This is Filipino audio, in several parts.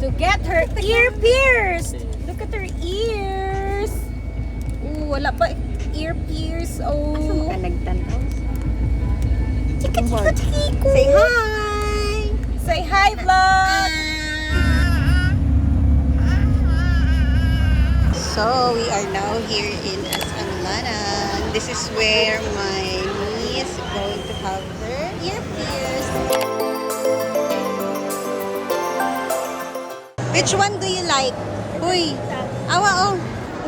to get her ear pierced. Look at her ears. Ooh, wala pa ear pierce. Oh. Asa ka nagtanaw? Chika, chika, chika. Say hi! Say hi, vlog. So, we are now here in SM Lanang. This is where my niece is going to have her ear pierced. Which one do you like? Uy! Awa, oh!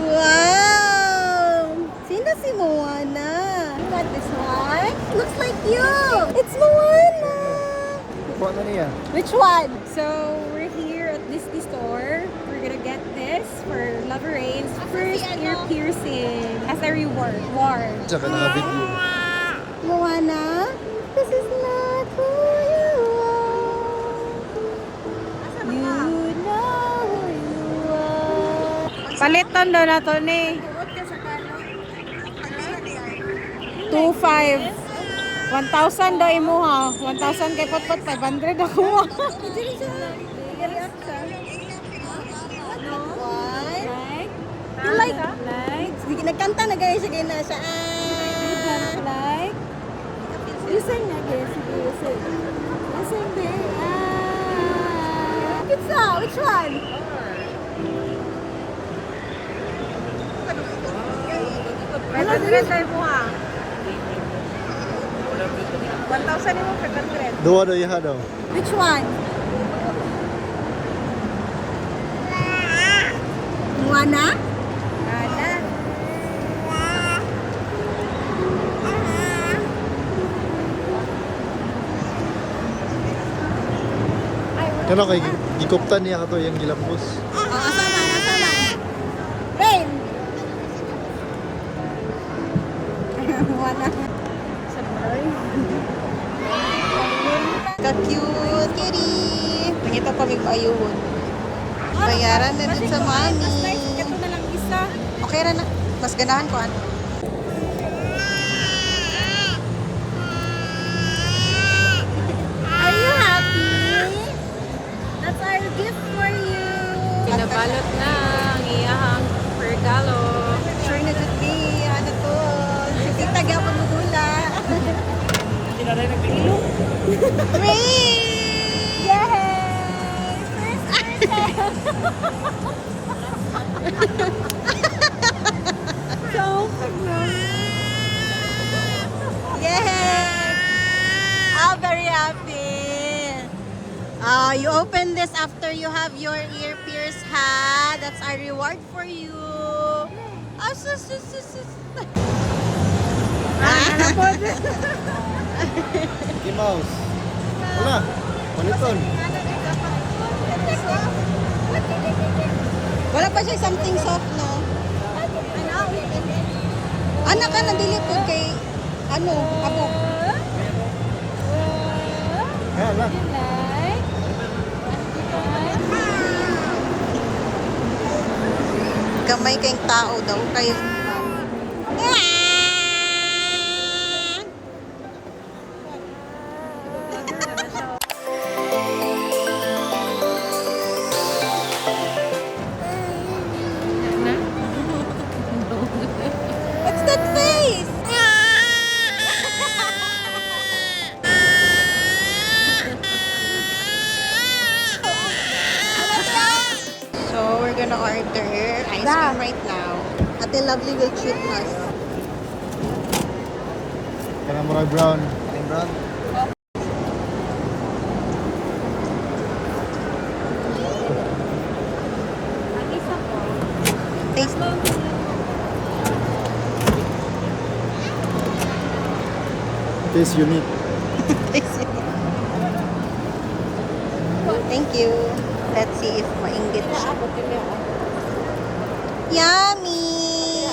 Wow! Sino si Moana? You got this one? Looks like you! It's Moana! What niya? Which one? So, we're here at Disney store. We're gonna get this for Lover Rain's first ear piercing as a reward. Tsaka naka-video. Moana? This is not who you are. You know who you are. Palitan daw na to ni. 2,500. 1,000 daw imo ha. 1,000 kay Potpot, 500 ako ha. You like? Sige, nagkanta na guys. Sige na siya. Like? You sing na guys. Sige, you sing. You sing din. Pizza, which one? Ano din mo ha? 1,000 mo 500. Dua daw yaha daw. Which one? Moana? Ana. Kano kay gikuptan niya kato yung gilambos. Asama. Rain! Moana. Ka-cute, kitty! Pangito kami paayuhon. Bayaran na din sa money. Ito na lang isa. Okay ra na. Mas ganahan ko ano. Are you happy? That's our gift for you. Pinabalot na ang iyahang regalo. Sure na dito ano to. Kita gyapon mo dula. Rain! Yay! First birthday! So, Yay! I'm very happy. You open this after you have your ear pierced, ha? That's our reward for you. ano po? Mickey Mouse. Wala. Maliton. Wala pa siya something soft, no? Anak ka, nandili po kay, ano, ako. Kaya lang. Gamay kayong tao daw, kayo. What's that face? So, we're gonna order ice cream right now. Ate Lovely will treat us. Kaya murag brown. Kaling brown. Taste. Tastes unique. Thank you. Let's see if mainggit siya. Yummy!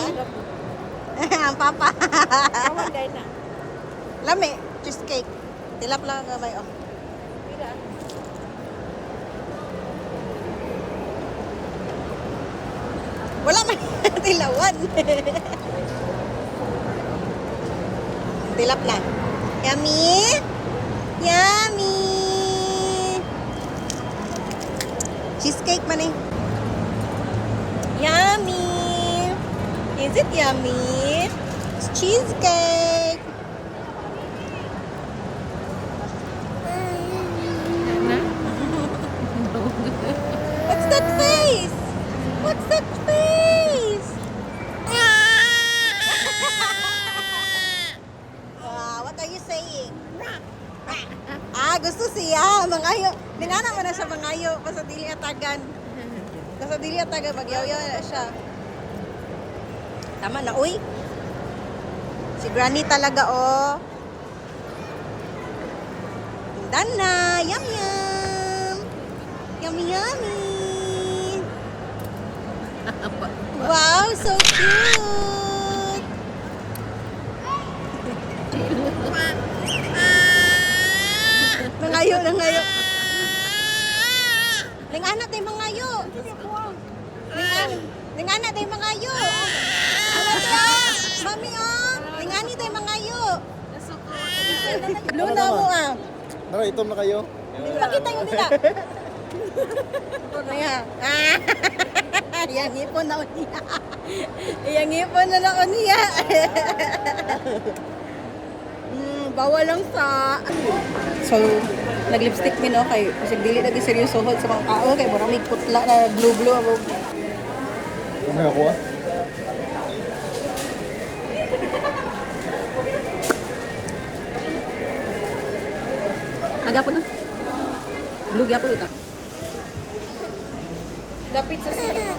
Ang papa. Lami. Cheesecake. Tilap lang ang gamay. Oh. Wala man. Tilawan. Tilap lang. Yummy! Yummy! Cheesecake man eh. Yummy! Is it yummy? It's cheesecake! What's that face? What's that face? What are you saying? Gusto siya. Mangayo. Ningana mo na siya mangayo. Basta dili atagan. Basta dili atagan. Magyaw-yaw na siya. Tama na. Uy. Si Granny talaga, oh. Tindan na. Yum, yum. Yummy, yummy. Wow, so cute. Mangayo, nangayo. Lingana tayo mangayo. Lingana tayo mangayo. Ano to? Mami, oh. Lingani tayo mangayo. Luna mo, ah. Nara, itom na kayo. Pakita yung nila. Kaya, yang ipon na niya. Yang ipon na lang niya. Bawal lang sa... So, nag-lipstick mi no kay kasi dili lagi seryosohon sa mga tao kay mura may putla na glue-glue abo. Ano ako ah? Aga po na. Glue gyapon ita. Dapit sa sila.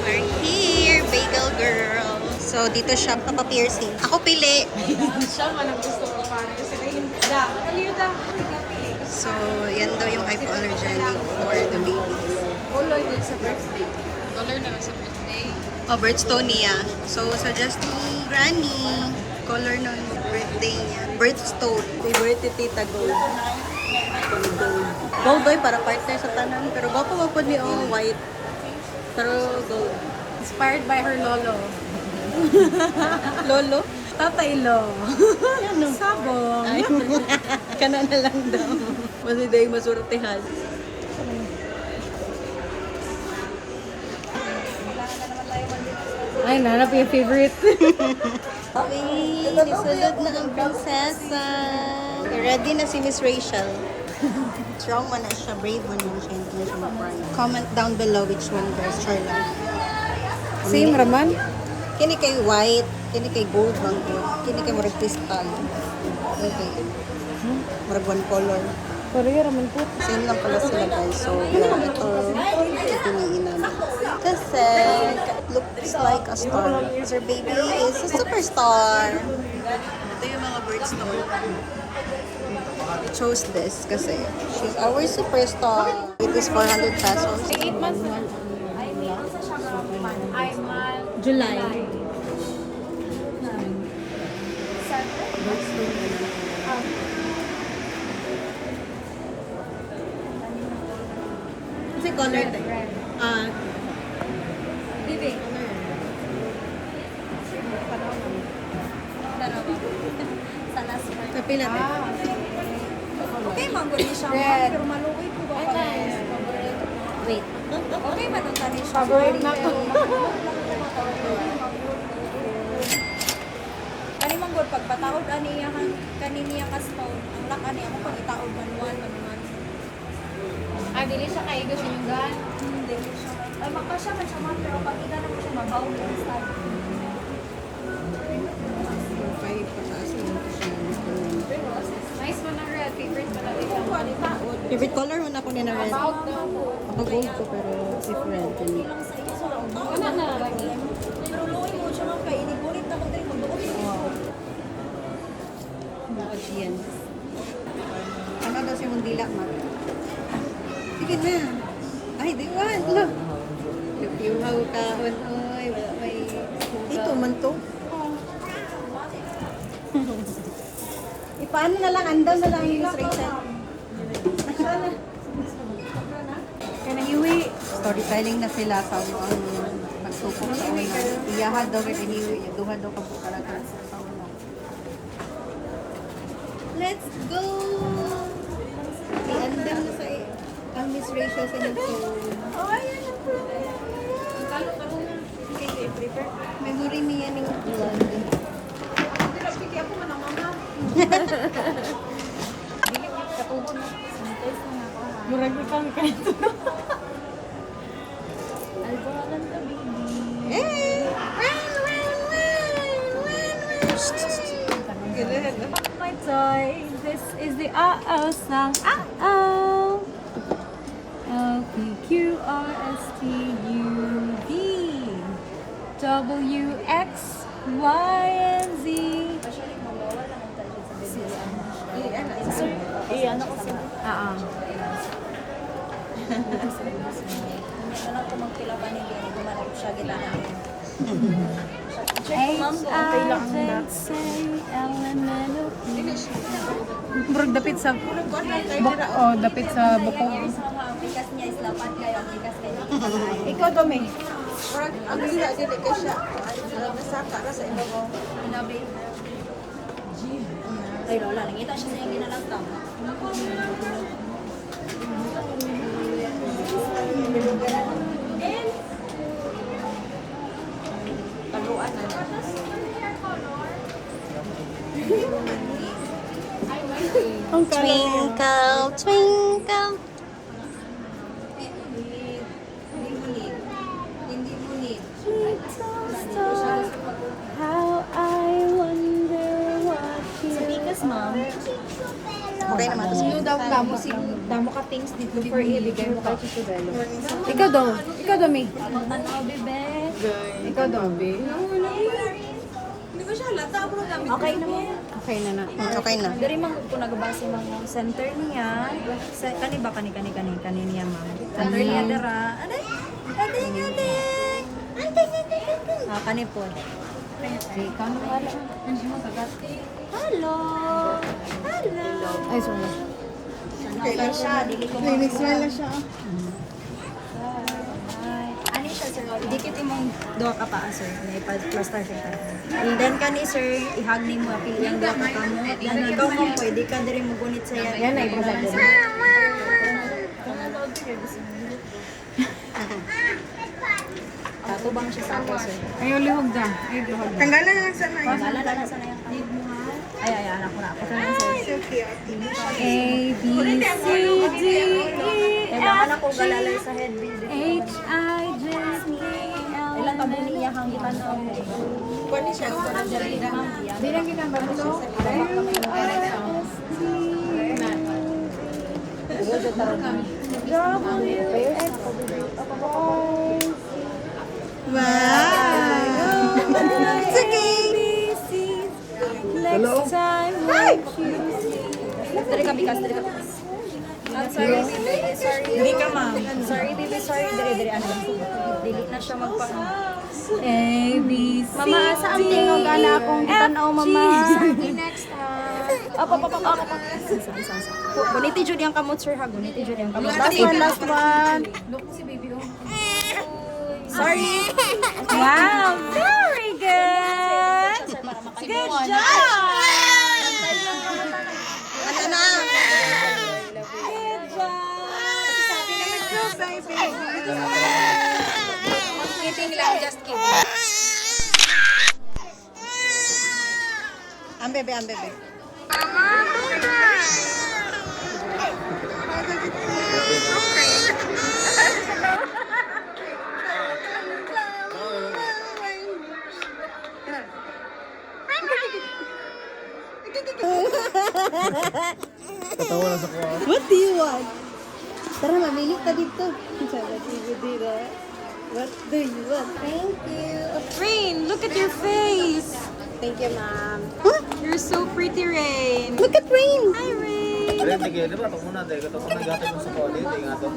We're here, bagel girl. So, dito siya papa-piercing. Ako pili. Siya man ang gusto ko para kasi kayo da. Aliyo da. So, yan daw yung hypoallergenic for the babies. Color din sa birthday. Color na sa birthday. Oh, birthstone niya. So, suggest ni Granny. Color ng birthday niya. Birthstone. Favorite ni Tita Gold. Gold. Gold boy para partner sa tanan. Pero gwapo mo po ni white. Pero gold. Inspired by her lolo. Lolo? Tatay Lo. Ano? Sabong. Ay, kana na lang daw. Kasi dahil masurtihan. Ay, nanap yung favorite. Okay, nisulod na ang prinsesa. Ready na si Miss Rachel. Strong man na siya, brave man na siya, hindi na siya mag-cry. Comment down below which one best, Charla. Same raman. Kini kay white, kini kay gold bang gold, kini kay murag crystal. Okay. Murag one color. Korea raman po. Same lang pala sila guys. So, yeah, ito piniinan. Kasi, it looks like a star. Her baby is a superstar. Ito yung mga birthstone. We chose this kasi she's our superstar. It is 400 pesos. 8 months na. July. Kasi color tayo. Bibi. Kapila tayo. Okay, mango ni siya. Red. Pero maluwi ko ba pa? Wait. Okay, manunta ni siya. Favorite na ko. Kani manggod pagpataod aniya kaniniya ka stone. Ang lak ani ako pag itaod manual. Ah, dili siya kay gusto yung gan. Hindi siya. Ay maka siya man siya man pero pag ida na mo siya mabaw ng style. Okay, pataas na ito siya. Nice one ang red. Favorite mo natin siya. Kuha ni taod. Favorite color mo na po ni na red. About daw po. Ako gold ko pero different. Lang sa iyo sa lang. Ano na lagi? Pero luwi mo siya man kay inigunit ako diri magduot ko. Mga yan. Ano daw si Mundila, ma? Sige na. Ay, di one. Look. Lupiuhaw ka. Oy, wala may... Ito man to. Ipaano na lang, andaw na lang yung Miss Rachel. Kaya nahiwi. Storytelling na sila sa ang magsupok sa una. Iyahad daw kay iniwi, duha daw ka po talaga sa una. Let's go! I-andam na sa ang Miss Rachel sa nito. Oh, ayan ang Kalo na. Okay, prepare. Memory niya ng blood. Sige ako man ang mama. Dili ko katubo na. Sanitize na ako. Murag na kami kayo. Alcoholan ka, baby. Eh! My toy. This is the uh-oh song. Uh-oh. LPQRSTUV WXYZ. Ano ko sa... Ano ko magpila pa nila. Gumanap siya gila natin. Check ma'am kung okay lang ang dat. Murag dapit sa dapit sa buko. Ang bigas niya is lapat kayo. Ang bigas kayo. Ikaw Dome. Ang gila dili ka siya. Nasaka ra sa ilo mo. Pinabi. Ay, Lola. Nangita siya sa yung ginalagtang. Taguan na. Twinkle, twinkle. Hindi munit. How I wonder what Sa bigas, ma'am. Okay naman to. damo ka things dito for ibigay mo kay Chicubelo. Ikaw Dome. Ano, bebe? Ikaw Dome. Okay naman. Okay na na. Okay na. Dari man ko nagbase mga center niya. Sa kani ba kani niya, ma'am. Center niya dira. Aday. Ah, kani po. Ikaw na wala. Hello. Ay, sorry. Okay siya, dili ko May mix wala siya. Ani siya, sir. Dikit imong duha ka pa, sir. May plaster siya. And then kani, sir, ihag ni mo apil yung duha ka kamo. Then ikaw mo pwede ka diri mo gunit sa yan. Yan ay present din. Tatubang siya sa ako, sir. Ay, lihog da. Ay, lihog da. Tanggalan na lang sana. Wala na nasa na yan. Ay, anak ko na. Ako na lang, sir. A, B, C, D, E, Kailangan ako galalay sa headband. H, I, J, K, L, Ilang kabo niya hang itanaw. Kuwan siya. Kuwan siya. Bilang kita ba ito? Wow! It's okay! Next time, Dari ka, bikas. Dari ka. I'm sorry, baby. Sorry. Dili ka, ma'am. Sorry, baby. Sorry. Dari. Ano? Dili na siya magpa... A, B, C, Mama, sa ang tingog gana akong tanaw, mama. Next time. Apa. Guniti jud yang kamot, sir, ha. Guniti jud yang kamot. Last one. Sorry. Wow, very good. Good job. Ano na? Good job. Kidding lang, just kidding. Ang bebe. Tatawa na sa kuha. What do you want? Tara, mamili ka dito. Sabi dito. What do you want? Thank you. Rain, look at your face. Thank you, ma'am. You're so pretty, Rain. Look at Rain. Hi, Rain. Dali, tigil. Di ba? Ito muna. Dahil ito muna gatag mo sa koli. Ito nga ito.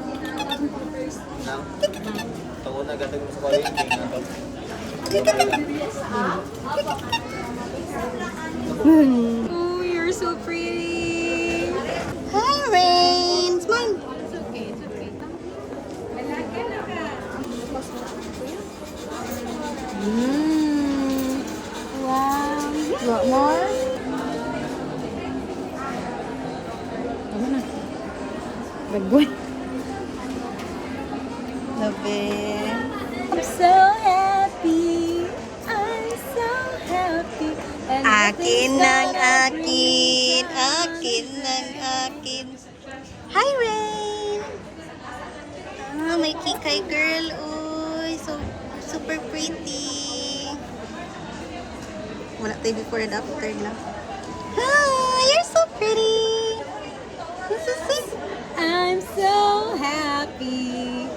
Nang? Ito muna gatag mo sa koli. Ito nga ito. Oh, you're so pretty. Hi, Rain! Smile! Wow. You want more? Tama na. Bagboy. Love it. I'm so happy. I'm so happy. And Akin nothing's ng gonna akin. bring me Akin ng akin. Hi, Rain! Ah, may kikay girl. Uy, so super pretty. Wala tayo before and after lang. Hi, you're so pretty. This is so I'm so happy.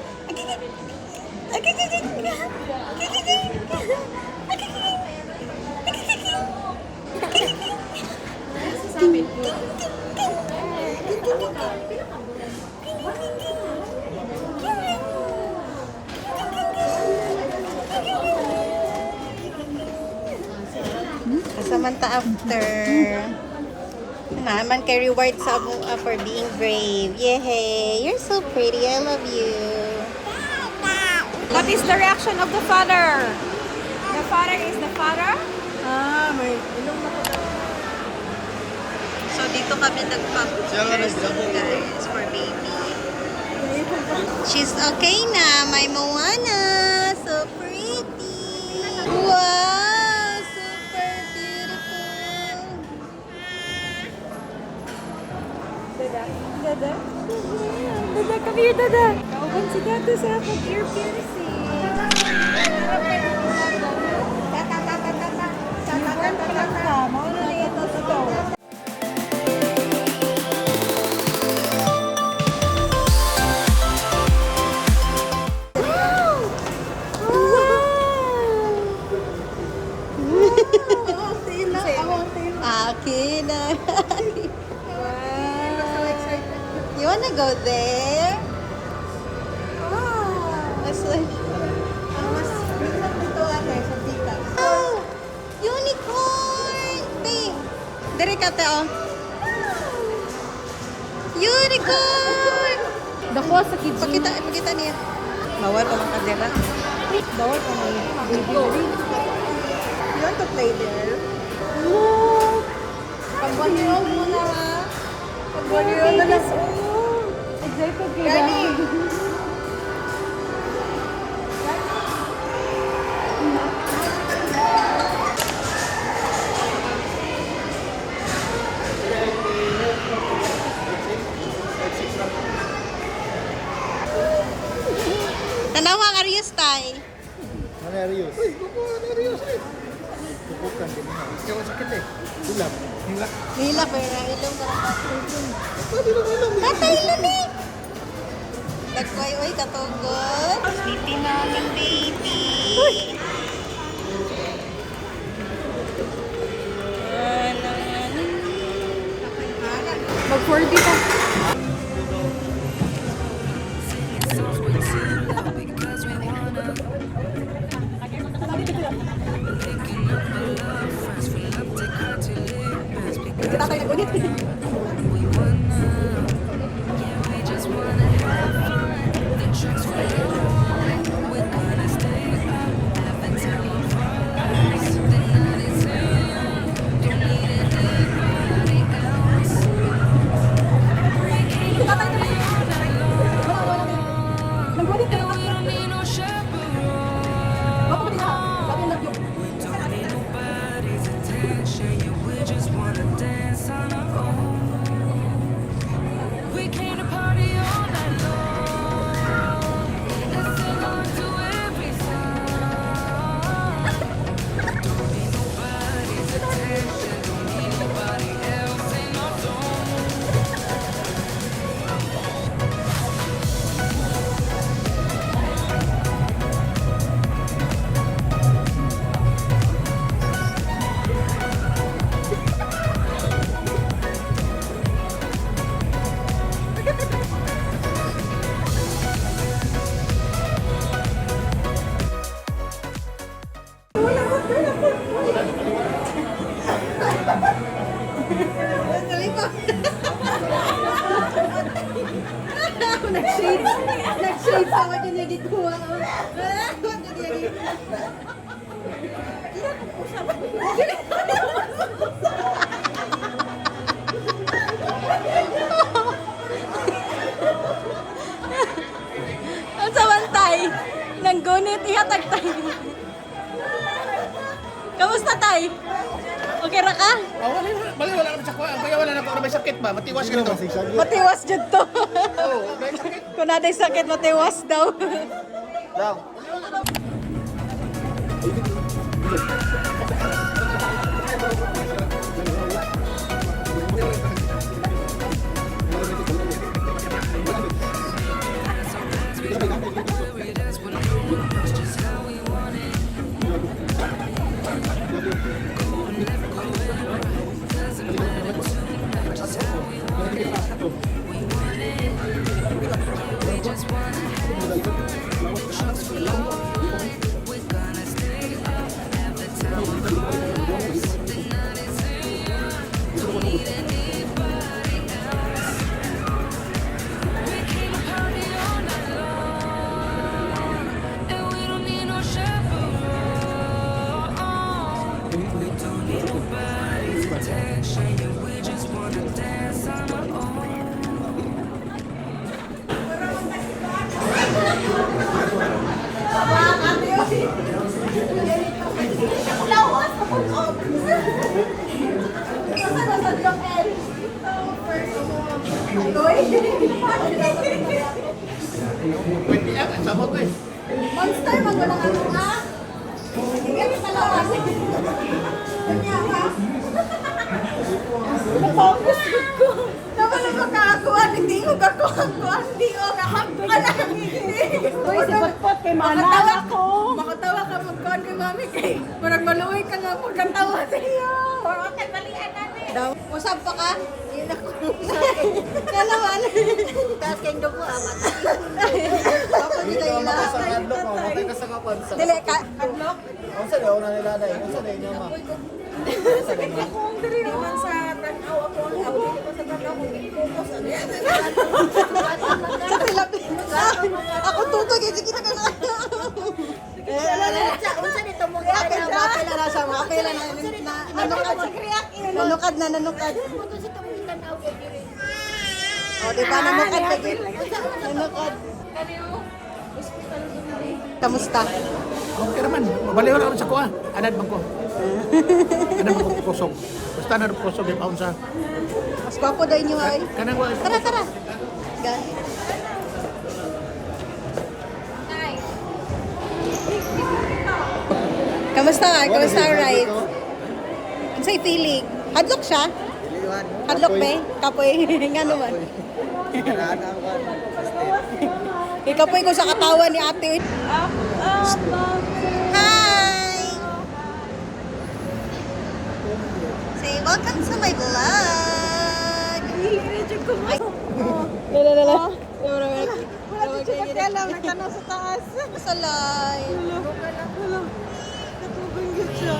Samanta after. Naman kay reward sa for being brave. Yay! You're so pretty. I love you. What is the reaction of the father? The father is the father? So dito kami nagpa-piercing guys for baby. She's okay na. My Moana. So pretty. Wow! Super beautiful. Dada. Dada. Dada, come here, Dada. Kauban si Dada sa pag-ear piercing. Mauna na ito sa to. Akin na. You wanna go there? That's like... Oh! Unicorn! Babe! Dire ka te, oh. Unicorn! Dako sa kids. Pakita niya. Bawal pa mga kadera. Bawal pa mga baby. You want to play there? Look! Pag-1-year-old mo na ha. Pag-1-year-old na lang. Excited kayo. Ready? Tanawa ang Arius tay. Ano Arius? Uy, Arius eh. Tubukan din ha. Ikaw ang sakit eh. Ulam. Hila. Nila pero ilong ka lang. Pwede lang ulam. Tatay lani. Dagkoy oy katugod. Sleepy namin baby. Mag-40 pa. Tatay nagunit. Sama dyan yung gituwa. Ang samantay, nang gunit ihatag tayo. Kamusta tay? Okay ra ka? Wala kami sa kuha. Kaya wala na ako may sakit ba? Matiwas ka nito. Matiwas jud to. Oo, may sakit. Kung naday sakit, matiwas daw. Daw. Pwede yan. Sabot ko eh. Monster, magulang ano ka? Hindi ka talawan. Kanya ka? Focus ko. Naman ang makakuha, hindi ko kakuha. Hindi ko kakakuha lang. Uy, si Potpot, kay Mana ako. Makatawa ka magkuhan kay Mami kay. Marag maluwi ka nga magkatawa sa iyo. Okay, balian natin. Usap pa ka? Yun ako. Kalawan. Tapos kayong dugo, amat. Hindi ka makasa kadlok mo. Matay ka sa kapan. Dili ka adlock. Ang sa daw na nila dai. Ang sa dai niya ma. Kung dili naman sa tanaw ako, ako dili ko sa tanaw ko focus ano yan. Sa Pilipinas. Ako tutog sige kita ka na. Unsa nito mo Apil na sa mga apil na nanukad na nanukad. Puto si tong tanaw ko diri. O di ba nanukad lagi? Nanukad. Kamusta? Okay naman. Baliw na kami sa kuha. Anad bang ko. Anad bang ko kusog. Basta na kusog yung paunsa. Mas gwapo daw inyo ay. Kanang wa. Tara, tara. Gan. Kamusta nga? Kamusta ang ride? Ang sa'y feeling? Hadlock siya? Hadlock ba? Kapoy. Nga naman. Ikapoy ko sa katawan ni ate. Hi! Say, welcome to my vlog! Ay. Lala. Wala si Pagkalam, nagtanaw sa taas. Masalay. Katubang yun siya.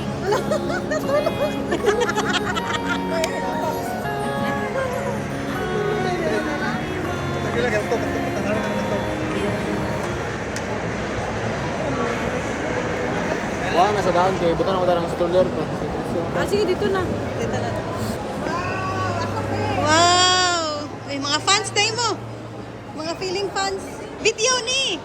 Wa na sa daan kay butan ako darang stroller ko. Sige, dito na. Wow! May mga fans tayo mo. Mga feeling fans. Video ni!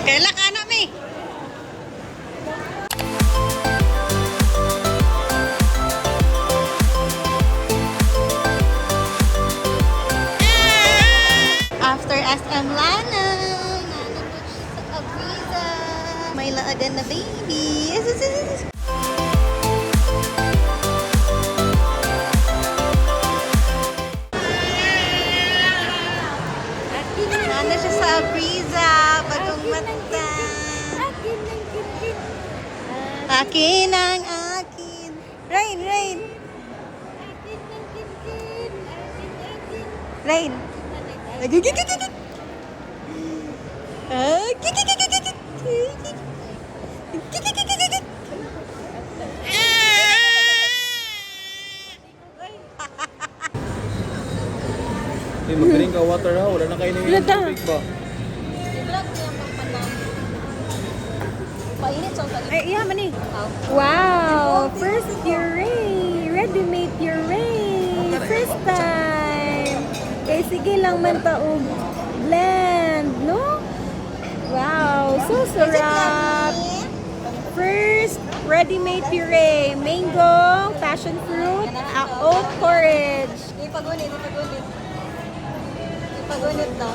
Kailan ka na, Mi? After SM Lana, sa Abriza, may laagan na baby. Nana siya sa Abriza, bagong mata. Akin ang akin. Rain, rain. Rain. Hey, magaling ka water ha. Wala na kayo na yung tubig ba? Painit sa ulit. Ay, yeah, mani. Wow! First puree! Ready-made puree! First time! Kaya sige lang man taog blend, no? Wow! So sarap! First ready-made puree. Mango, passion fruit, oat porridge. Ipagunit, ipagunit. Ipagunit na.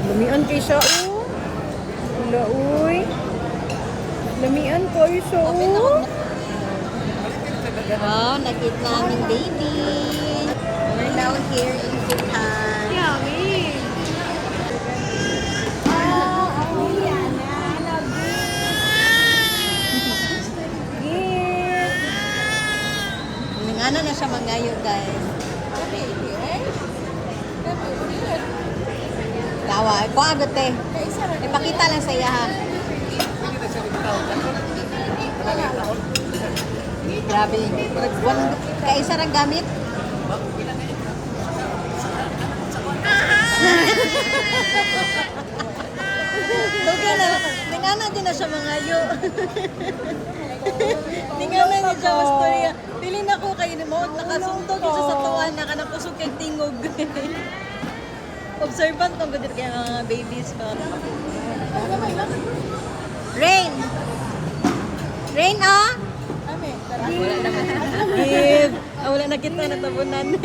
Lamian kay siya, oh. Lauy. Lamian kay siya, oh. Wow, nakita namin baby. We're now here in Bhutan. Yummy! Ano na siya mangayo, guys. Tawa, ko agad eh. Ipakita lang sa iya ha. Grabe. Kaisa rang gamit. Doon na. Tingnan din na siya mangayo. Tingnan na niya siya mastorya. Pili na ko kayo ni Maud. Nakasuntog isa sa tuwan. Nakanapusog kay tingog. Observant kung gudit kayo mga babies pa. Rain! Rain, ah! Wala naman. Give! Wala na kita natabunan.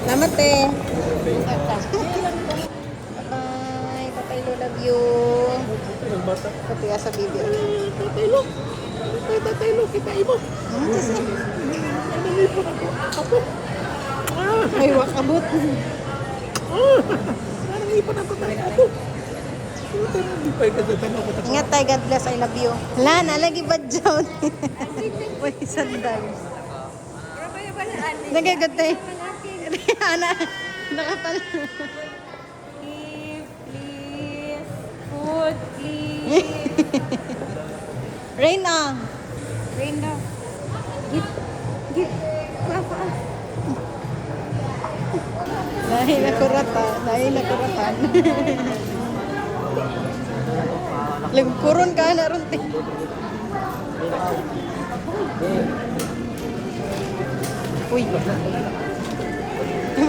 Salamat eh. Bye. Tatay Lo, love you. Pati sa bibi. Tatay Lo. Tatay Lo, kita mo. Ay, wakabot. Parang ipan ako tayo ako. Hindi pa yung kagatan ako. Ingat tayo, God bless, I love you. Lana, lagi ba dyan? Uy, sandal. Nagagat tayo. Ana, nakapal. Please. Food, please. Rain ah. Rain daw. Give. Papa. Dahil nakuratan. Lagkuron ka na ron, te. Uy.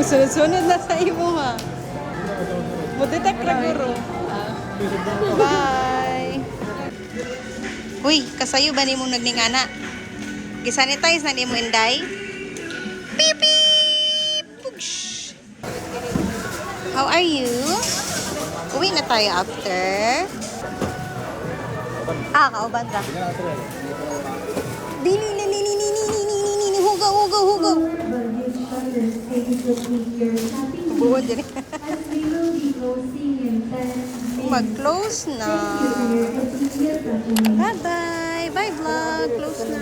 Sunod na sa imo, ha. Mutitak na guro. Bye. Uy, kasayo ba ni mong nagningana? Gisanitize na ni mo inday? Beep, beep. Push. How are you? Uwi na tayo after. Kauban ka. Dili. Hugaw. Buwan dyan. Mag-close na. Bye-bye. Bye vlog. Close na.